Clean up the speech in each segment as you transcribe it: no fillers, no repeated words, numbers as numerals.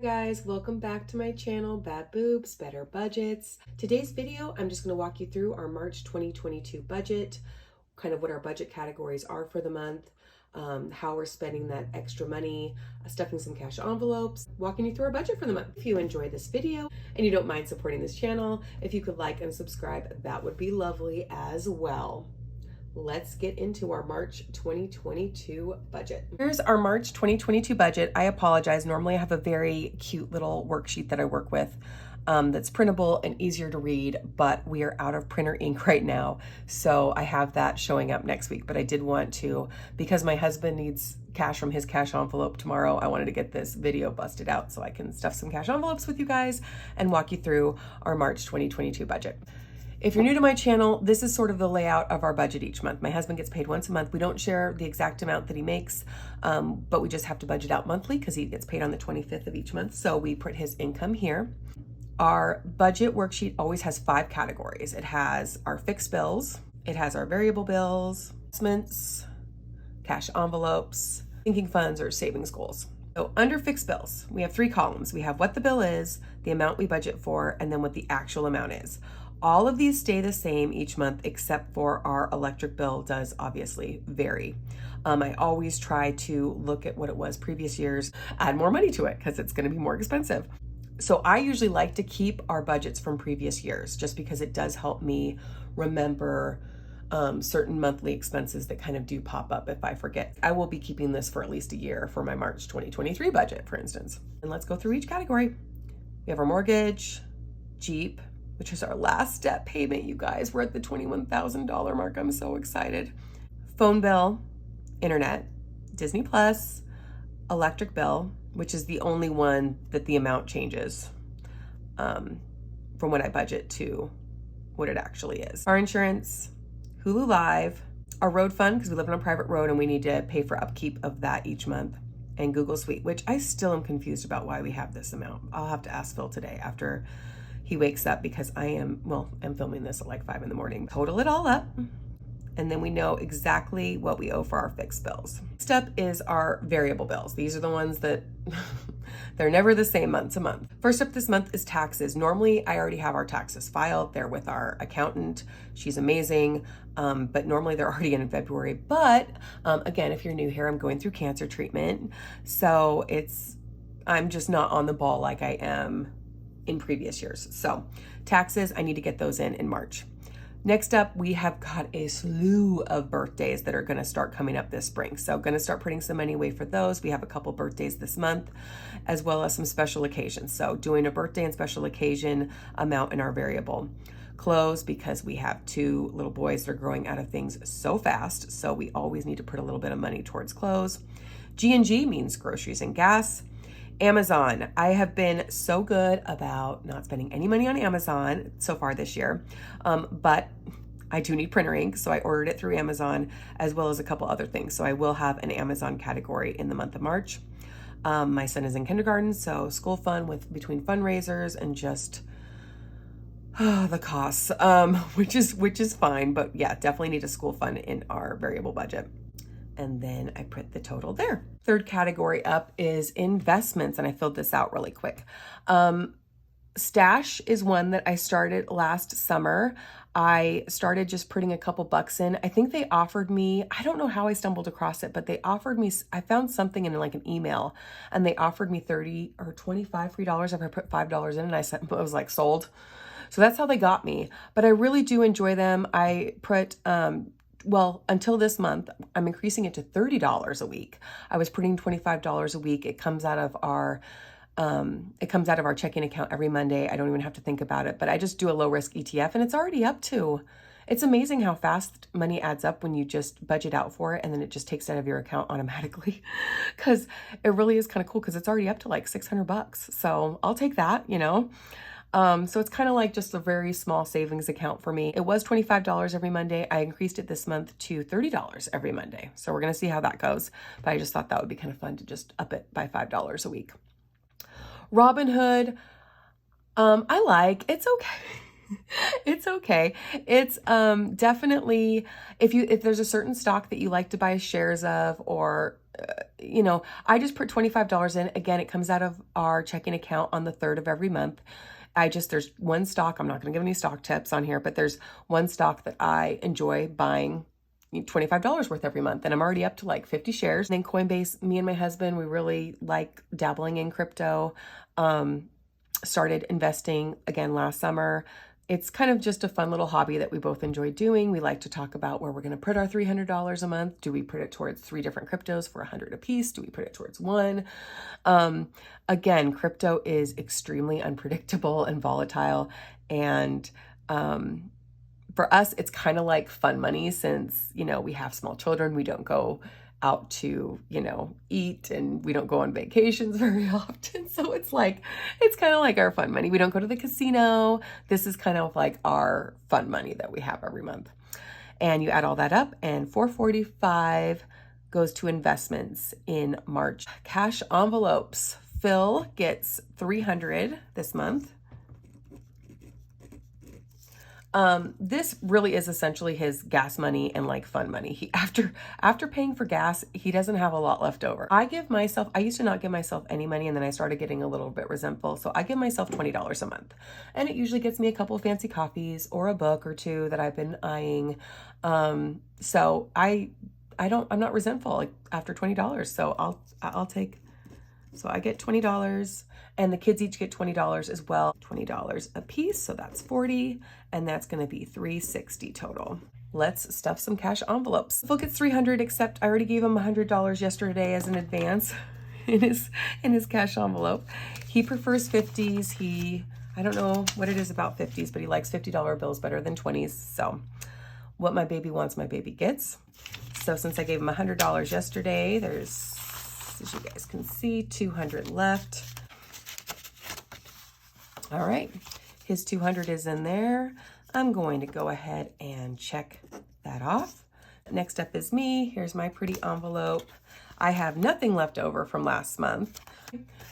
Hey guys, welcome back to my channel, Bad Boobs, Better Budgets. Today's video, I'm just going to walk you through our March 2022 budget, kind of what our budget categories are for the month, how we're spending that extra money, stuffing some cash envelopes, walking you through our budget for the month. If you enjoy this video and you don't mind supporting this channel, if you could like and subscribe, that would be lovely as well. Let's get into our March 2022 budget. Here's our March 2022 budget. I apologize. Normally I have a very cute little worksheet that I work with that's printable and easier to read, but we are out of printer ink right now. So I have that showing up next week, but I did want to, because my husband needs cash from his cash envelope tomorrow, I wanted to get this video busted out so I can stuff some cash envelopes with you guys and walk you through our March 2022 budget. If you're new to my channel, this is sort of the layout of our budget each month. My husband gets paid once a month. We don't share the exact amount that he makes, but we just have to budget out monthly because he gets paid on the 25th of each month. So we put his income here. Our budget worksheet always has 5 categories. It has our fixed bills, it has our variable bills, investments, cash envelopes, sinking funds, or savings goals. So under fixed bills, we have 3 columns. We have what the bill is, the amount we budget for, and then what the actual amount is. All of these stay the same each month except for our electric bill does obviously vary. I always try to look at what it was previous years, add more money to it because it's going to be more expensive. So I usually like to keep our budgets from previous years just because it does help me remember certain monthly expenses that kind of do pop up if I forget. I will be keeping this for at least a year for my March 2023 budget, for instance. And let's go through each category. We have our mortgage, Jeep, which is our last debt payment, you guys. We're at the $21,000 mark. I'm so excited. Phone bill, internet, Disney Plus, electric bill, which is the only one that the amount changes from what I budget to what it actually is. Our insurance, Hulu Live, our road fund, because we live on a private road and we need to pay for upkeep of that each month, and Google Suite, which I still am confused about why we have this amount. I'll have to ask Phil today after he wakes up because I'm filming this at like 5 in the morning. Total it all up, and then we know exactly what we owe for our fixed bills. Next up is our variable bills. These are the ones that they're never the same month to month. First up this month is taxes. Normally I already have our taxes filed. They're with our accountant. She's amazing. But normally they're already in February. But again, if you're new here, I'm going through cancer treatment. So I'm just not on the ball like I am in previous years. So taxes, I need to get those in March. Next up, we have got a slew of birthdays that are going to start coming up this spring. So going to start putting some money away for those. We have a couple birthdays this month, as well as some special occasions. So doing a birthday and special occasion amount in our variable. Clothes, because we have 2 little boys that are growing out of things so fast. So we always need to put a little bit of money towards clothes. G&G means groceries and gas. Amazon. I have been so good about not spending any money on Amazon so far this year, but I do need printer ink, so I ordered it through Amazon, as well as a couple other things. So I will have an Amazon category in the month of March. My son is in kindergarten, so school fund between fundraisers and just the costs, which is fine, but yeah, definitely need a school fund in our variable budget. And then I put the total there. Third category up is investments, and I filled this out really quick. Stash is one that I started last summer. I started just putting a couple bucks in. I think they offered me, I don't know how I stumbled across it, but they offered me, I found something in like an email, and they offered me $30 or $25 free dollars if I put $5 in, and I was like, sold. So that's how they got me. But I really do enjoy them. I put, until this month, I'm increasing it to $30 a week. I was putting $25 a week. It comes out of our checking account every Monday. I don't even have to think about it, but I just do a low risk ETF, and it's already up to, it's amazing how fast money adds up when you just budget out for it, and then it just takes out of your account automatically. Cause it really is kind of cool, cause it's already up to like $600. So I'll take that, So it's kind of like just a very small savings account for me. It was $25 every Monday. I increased it this month to $30 every Monday. So we're going to see how that goes. But I just thought that would be kind of fun to just up it by $5 a week. Robinhood, I like, it's okay. It's okay. It's definitely, if there's a certain stock that you like to buy shares of, or you know, I just put $25 in. Again, it comes out of our checking account on the 3rd of every month. There's one stock, I'm not going to give any stock tips on here, but there's one stock that I enjoy buying $25 worth every month. And I'm already up to like 50 shares. And then Coinbase, me and my husband, we really like dabbling in crypto. Started investing again last summer. It's kind of just a fun little hobby that we both enjoy doing. We like to talk about where we're going to put our $300 a month. Do we put it towards 3 different cryptos for 100 a piece? Do we put it towards one? Again, crypto is extremely unpredictable and volatile. And for us, it's kind of like fun money since, you know, we have small children. We don't go out to, you know, eat, and we don't go on vacations very often. So it's kind of like our fun money. We don't go to the casino. This is kind of like our fun money that we have every month. And you add all that up, and $445 goes to investments in March. Cash envelopes. Phil gets $300 this month. This really is essentially his gas money and like fun money. He, after paying for gas, he doesn't have a lot left over. I used to not give myself any money, and then I started getting a little bit resentful. So I give myself $20 a month, and it usually gets me a couple of fancy coffees or a book or two that I've been eyeing. So I'm not resentful like after $20. So I'll take, so I get $20, and the kids each get $20 as well. $20 a piece, so that's $40, and that's going to be $360 total. Let's stuff some cash envelopes. Phil gets $300, except I already gave him $100 yesterday as an advance in his cash envelope. He prefers 50s. I don't know what it is about 50s, but he likes $50 bills better than 20s. So what my baby wants, my baby gets. So since I gave him $100 yesterday, there's, as you guys can see, $200 left. All right, his $200 is in there. I'm going to go ahead and check that off. Next up is me. Here's my pretty envelope. I have nothing left over from last month.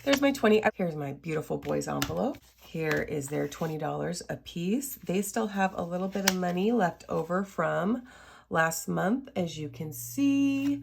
There's my 20. Here's my beautiful boys envelope. Here is their $20 a piece. They still have a little bit of money left over from last month, as you can see.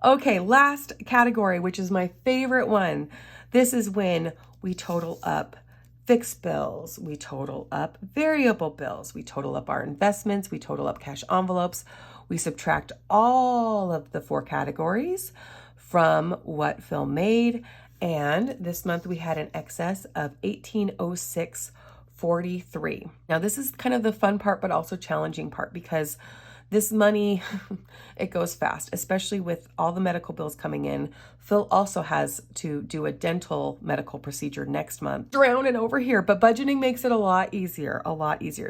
Okay, last category, which is my favorite one. This is when we total up fixed bills, we total up variable bills, we total up our investments, we total up cash envelopes, we subtract all of the 4 categories from what Phil made, and this month we had an excess of $1,806.43. Now this is kind of the fun part, but also challenging part, because this money, it goes fast, especially with all the medical bills coming in. Phil also has to do a dental medical procedure next month. Drowning over here, but budgeting makes it a lot easier.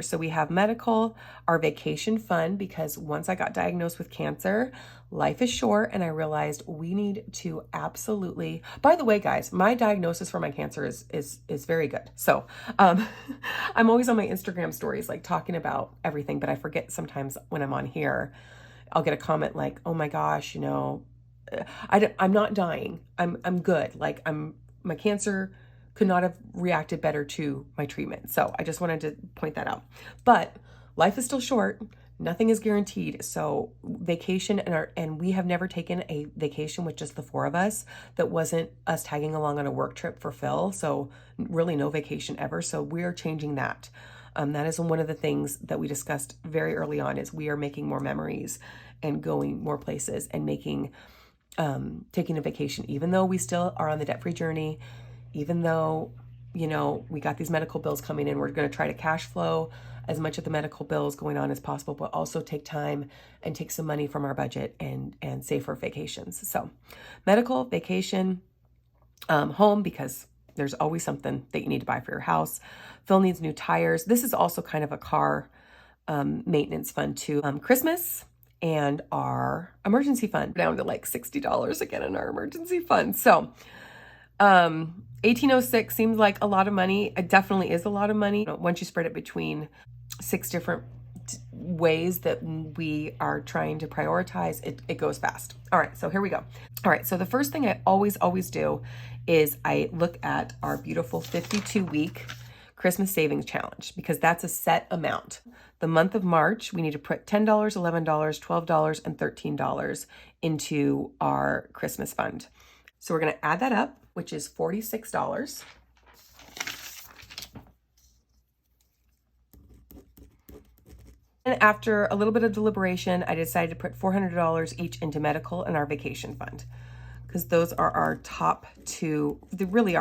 So we have medical, our vacation fund, because once I got diagnosed with cancer, life is short, and I realized we need to absolutely, by the way, guys, my diagnosis for my cancer is very good. So I'm always on my Instagram stories, like talking about everything, but I forget sometimes when I'm on here, I'll get a comment like, oh my gosh, you know, I'm not dying. I'm good. Like my cancer could not have reacted better to my treatment. So I just wanted to point that out, but life is still short. Nothing is guaranteed. So vacation, and we have never taken a vacation with just the 4 of us that wasn't us tagging along on a work trip for Phil. So really no vacation ever. So we are changing that. That is one of the things that we discussed very early on, is we are making more memories and going more places and taking a vacation, even though we still are on the debt-free journey, even though, you know, we got these medical bills coming in. We're going to try to cash flow as much of the medical bills going on as possible, but also take time and take some money from our budget and save for vacations. So medical, vacation, home, because there's always something that you need to buy for your house. Phil needs new tires. This is also kind of a car maintenance fund too. Christmas and our emergency fund, down to like $60 again in our emergency fund. So 1806 seems like a lot of money. It definitely is a lot of money. Once you spread it between 6 different ways that we are trying to prioritize, it goes fast. All right, so here we go. All right, so the first thing I always do is I look at our beautiful 52-week Christmas Savings Challenge, because that's a set amount. The month of March, we need to put $10, $11, $12, and $13 into our Christmas fund. So we're going to add that up, which is $46. And after a little bit of deliberation, I decided to put $400 each into medical and our vacation fund, because those are our top two. They really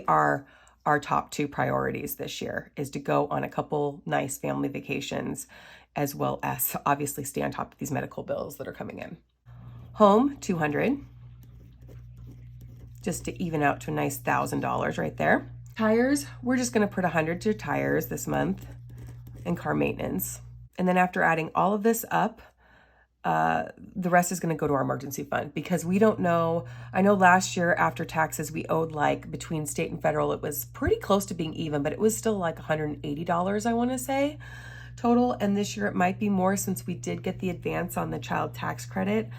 are our top two priorities this year, is to go on a couple nice family vacations, as well as obviously stay on top of these medical bills that are coming in. Home, $200, just to even out to a nice $1,000 right there. Tires, we're just going to put $100 to tires this month, and car maintenance. And then after adding all of this up, the rest is going to go to our emergency fund, because we don't know. I know last year after taxes, we owed, like, between state and federal, it was pretty close to being even, but it was still like $180, I want to say, total. And this year it might be more, since we did get the advance on the child tax credit.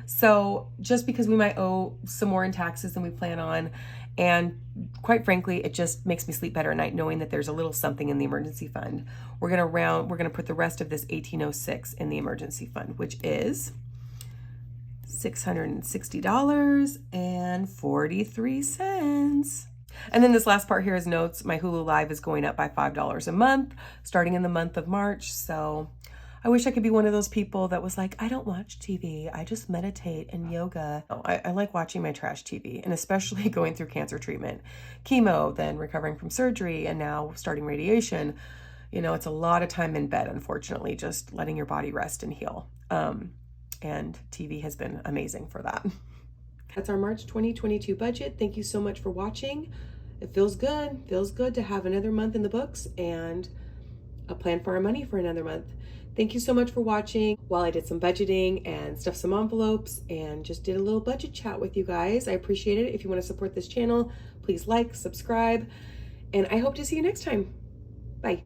So just because we might owe some more in taxes than we plan on, and quite frankly, it just makes me sleep better at night knowing that there's a little something in the emergency fund. We're gonna put the rest of this $1,806 in the emergency fund, which is $660.43. And then this last part here is notes. My Hulu Live is going up by $5 a month, starting in the month of March. So I wish I could be one of those people that was like, I don't watch TV, I just meditate and yoga. No, I like watching my trash TV, and especially going through cancer treatment, chemo, then recovering from surgery, and now starting radiation. You know, it's a lot of time in bed, unfortunately, just letting your body rest and heal. And TV has been amazing for that. That's our March 2022 budget. Thank you so much for watching. It feels good to have another month in the books and a plan for our money for another month. Thank you so much for watching while I did some budgeting and stuffed some envelopes and just did a little budget chat with you guys. I appreciate it. If you want to support this channel, please like, subscribe, and I hope to see you next time.